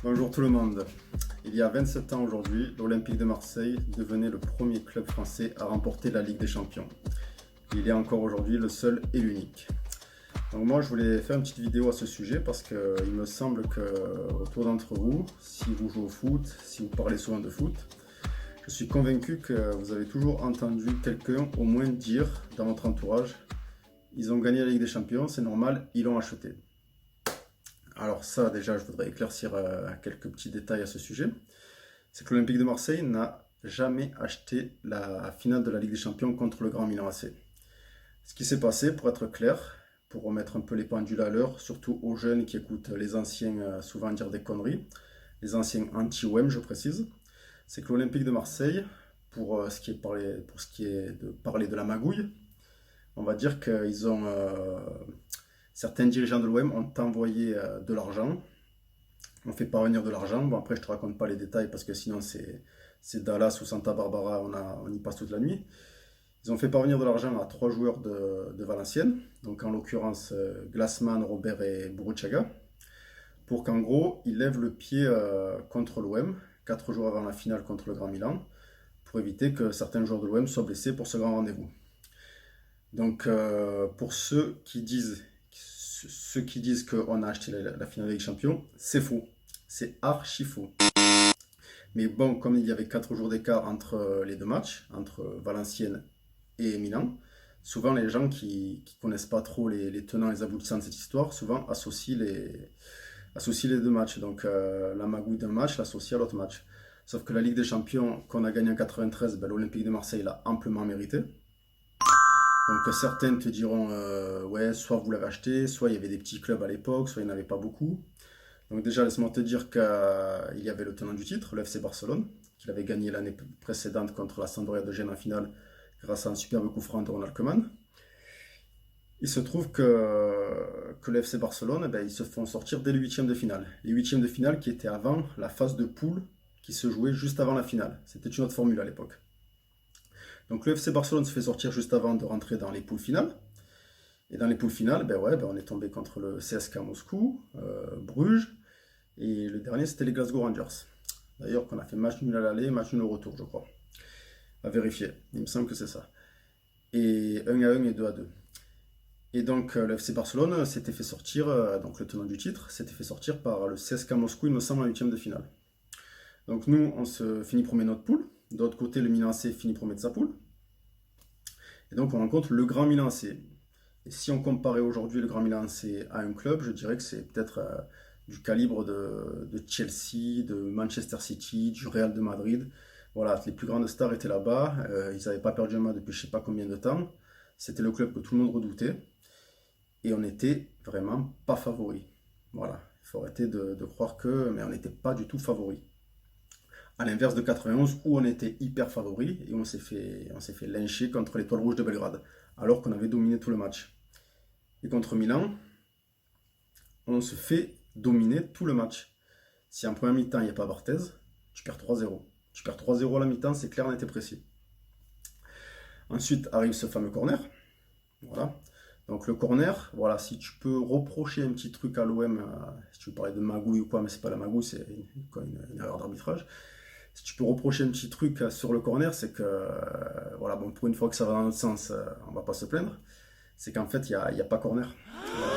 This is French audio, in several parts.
Bonjour tout le monde. Il y a 27 ans aujourd'hui, l'Olympique de Marseille devenait le premier club français à remporter la Ligue des Champions. Il est encore aujourd'hui le seul et l'unique. Donc moi je voulais faire une petite vidéo à ce sujet parce qu'il me semble que autour d'entre vous, si vous jouez au foot, si vous parlez souvent de foot, je suis convaincu que vous avez toujours entendu quelqu'un au moins dire dans votre entourage: ils ont gagné la Ligue des Champions, c'est normal, ils l'ont acheté. Alors ça, déjà, je voudrais éclaircir quelques petits détails à ce sujet. C'est que l'Olympique de Marseille n'a jamais acheté la finale de la Ligue des Champions contre le Grand Milan AC. Ce qui s'est passé, pour être clair, pour remettre un peu les pendules à l'heure, surtout aux jeunes qui écoutent les anciens souvent dire des conneries, les anciens anti-OM, je précise, c'est que l'Olympique de Marseille, pour ce qui est de parler de la magouille, on va dire qu'ils ont certains dirigeants de l'OM ont envoyé de l'argent, on fait parvenir de l'argent. Bon, après, je te raconte pas les détails parce que sinon, c'est Dallas ou Santa Barbara, on y passe toute la nuit. Ils ont fait parvenir de l'argent à trois joueurs de Valenciennes, donc en l'occurrence Glassman, Robert et Buruchaga, pour qu'en gros, ils lèvent le pied contre l'OM, 4 jours avant la finale contre le Grand Milan, pour éviter que certains joueurs de l'OM soient blessés pour ce grand rendez-vous. Donc, pour ceux qui disent qu'on a acheté la finale de Ligue des Champions, c'est faux. C'est archi faux. Mais bon, comme il y avait 4 jours d'écart entre les deux matchs, entre Valenciennes et Milan, souvent les gens qui connaissent pas trop les tenants et les aboutissants de cette histoire, souvent associent les deux matchs. Donc la magouille d'un match l'associe à l'autre match. Sauf que la Ligue des Champions qu'on a gagnée en 93, ben, l'Olympique de Marseille l'a amplement mérité. Donc certains te diront, ouais, soit vous l'avez acheté, soit il y avait des petits clubs à l'époque, soit il n'y en avait pas beaucoup. Donc déjà, laisse-moi te dire qu'il y avait le tenant du titre, le FC Barcelone, qu'il avait gagné l'année précédente contre la Sampdoria de Gênes en finale grâce à un superbe coup franc de Ronald Koeman. Il se trouve que le FC Barcelone, eh ben, ils se font sortir dès les huitièmes de finale. Les huitièmes de finale qui étaient avant la phase de poule qui se jouait juste avant la finale. C'était une autre formule à l'époque. Donc le FC Barcelone se fait sortir juste avant de rentrer dans les poules finales. Et dans les poules finales, ben ouais, ben on est tombé contre le CSK Moscou, Bruges, et le dernier c'était les Glasgow Rangers. D'ailleurs qu'on a fait match nul à l'aller, match nul au retour, je crois. À vérifier, il me semble que c'est ça. Et 1-1 et 2-2. Et donc le FC Barcelone s'était fait sortir, donc le tenant du titre, s'était fait sortir par le CSK Moscou, il me semble, en huitième de finale. Donc nous, on se finit premier de notre poule. De l'autre côté, le Milan AC finit premier de sa poule. Et donc on rencontre le Grand Milan AC. Et si on comparait aujourd'hui le Grand Milan AC à un club, je dirais que c'est peut-être du calibre de Chelsea, de Manchester City, du Real de Madrid. Voilà, les plus grandes stars étaient là-bas. Ils n'avaient pas perdu un match depuis je ne sais pas combien de temps. C'était le club que tout le monde redoutait. Et on n'était vraiment pas favori. Voilà, il faut arrêter de croire que, mais on n'était pas du tout favori. À l'inverse de 91 où on était hyper favori et on s'est fait lyncher contre l'Étoile Rouge de Belgrade, alors qu'on avait dominé tout le match. Et contre Milan, on se fait dominer tout le match. Si en première mi-temps il n'y a pas Barthez, tu perds 3-0. Tu perds 3-0 à la mi-temps, c'est clair, net et précis. Ensuite arrive ce fameux corner. Voilà. Donc le corner, voilà, si tu peux reprocher un petit truc à l'OM, si tu veux parler de magouille ou quoi, mais c'est pas la magouille, c'est une erreur d'arbitrage. Si tu peux reprocher un petit truc sur le corner, c'est que, voilà, bon, pour une fois que ça va dans notre sens, on va pas se plaindre. C'est qu'en fait, il y a pas corner. Voilà.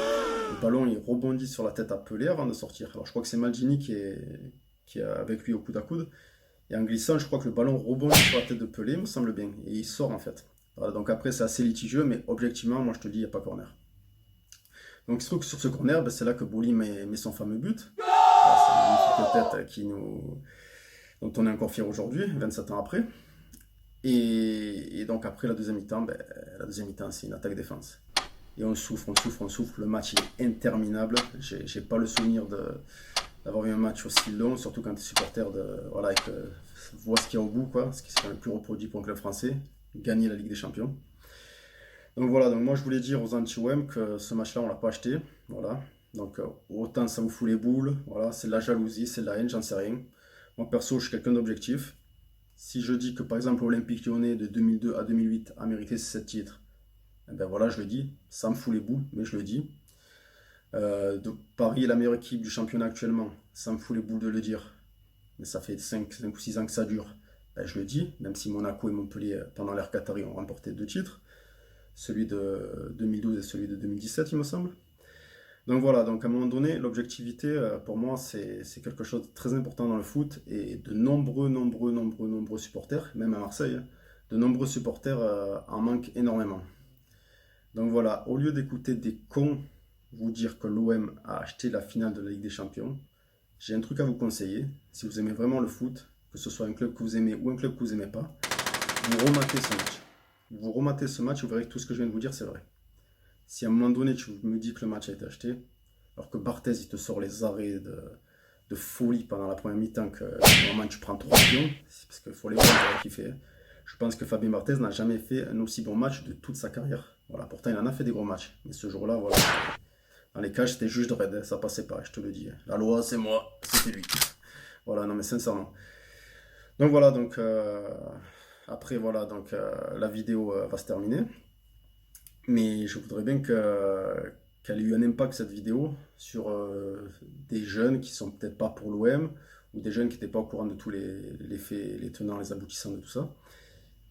Le ballon, il rebondit sur la tête à Pelé avant de sortir. Alors je crois que c'est Maldini qui est avec lui au coude à coude. Et en glissant, je crois que le ballon rebondit sur la tête de Pelé, me semble bien. Et il sort en fait. Voilà, donc après, c'est assez litigieux, mais objectivement, moi je te dis, il n'y a pas corner. Donc il se trouve que sur ce corner, ben, c'est là que Boli met son fameux but. Voilà, c'est une magnifique tête dont on est encore fier aujourd'hui, 27 ans après. Et donc après la deuxième mi-temps, ben, c'est une attaque-défense. Et on souffre, on souffre, on souffre. Le match est interminable. J'ai pas le souvenir d'avoir eu un match aussi long, surtout quand tu es supporter voilà, et que vois ce qu'il y a au bout, quoi, ce qui serait le plus reproduit pour un club français, gagner la Ligue des Champions. Donc voilà, donc moi je voulais dire aux anti-OM que ce match-là on l'a pas acheté, voilà. Donc autant ça vous fout les boules, voilà, c'est de la jalousie, c'est de la haine, j'en sais rien. Moi perso je suis quelqu'un d'objectif. Si je dis que par exemple l'Olympique Lyonnais de 2002 à 2008 a mérité 7 titres, eh ben voilà je le dis, ça me fout les boules, mais je le dis. Paris est la meilleure équipe du championnat actuellement. Ça me fout les boules de le dire. Mais ça fait 5 ou 6 ans que ça dure. Ben, je le dis, même si Monaco et Montpellier, pendant l'ère Qatari, ont remporté 2 titres. Celui de 2012 et celui de 2017, il me semble. Donc voilà, donc à un moment donné, l'objectivité, pour moi, c'est quelque chose de très important dans le foot. Et de nombreux supporters, même à Marseille, hein, de nombreux supporters en manquent énormément. Donc voilà, au lieu d'écouter des cons vous dire que l'OM a acheté la finale de la Ligue des Champions, j'ai un truc à vous conseiller. Si vous aimez vraiment le foot, que ce soit un club que vous aimez ou un club que vous aimez pas, vous rematez ce match. Vous rematez ce match et vous verrez que tout ce que je viens de vous dire, c'est vrai. Si à un moment donné, tu me dis que le match a été acheté, alors que Barthez, il te sort les arrêts de folie pendant la première mi-temps, que normalement tu prends 3 pions, c'est parce qu'il faut les voir qu'il fait. Je pense que Fabien Barthez n'a jamais fait un aussi bon match de toute sa carrière. Voilà, pourtant il en a fait des gros matchs. Mais ce jour-là, voilà. Dans les cages, c'était juge de raid, ça passait pas, je te le dis. La loi, c'est moi, c'était lui. Voilà, non mais sincèrement. Donc voilà, donc après voilà, donc la vidéo va se terminer. Mais je voudrais bien qu'elle ait eu un impact cette vidéo sur des jeunes qui sont peut-être pas pour l'OM ou des jeunes qui n'étaient pas au courant de tous les faits, les tenants, les aboutissants de tout ça.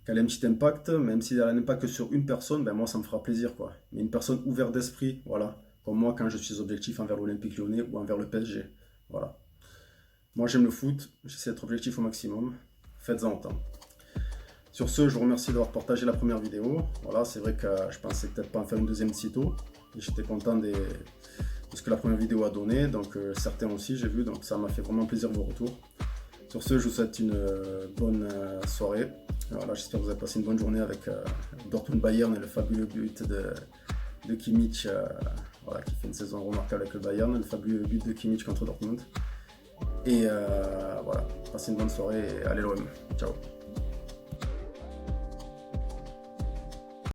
Qu'elle ait un petit impact, même si elle n'a pas que sur une personne, ben moi ça me fera plaisir quoi. Mais une personne ouverte d'esprit, voilà, comme moi quand je suis objectif envers l'Olympique Lyonnais ou envers le PSG, voilà. Moi j'aime le foot, j'essaie d'être objectif au maximum, faites-en autant. Sur ce, je vous remercie d'avoir partagé la première vidéo. Voilà, c'est vrai que je pensais peut-être pas en faire une deuxième de sitôt. J'étais content de ce que la première vidéo a donné, donc certains aussi j'ai vu, donc ça m'a fait vraiment plaisir vos retours. Sur ce, je vous souhaite une bonne soirée. Voilà, j'espère que vous avez passé une bonne journée avec Dortmund Bayern et le fabuleux but de Kimmich, voilà, qui fait une saison remarquable avec le Bayern, le fabuleux but de Kimmich contre Dortmund. Et voilà, passez une bonne soirée et allez l'OM. Ciao.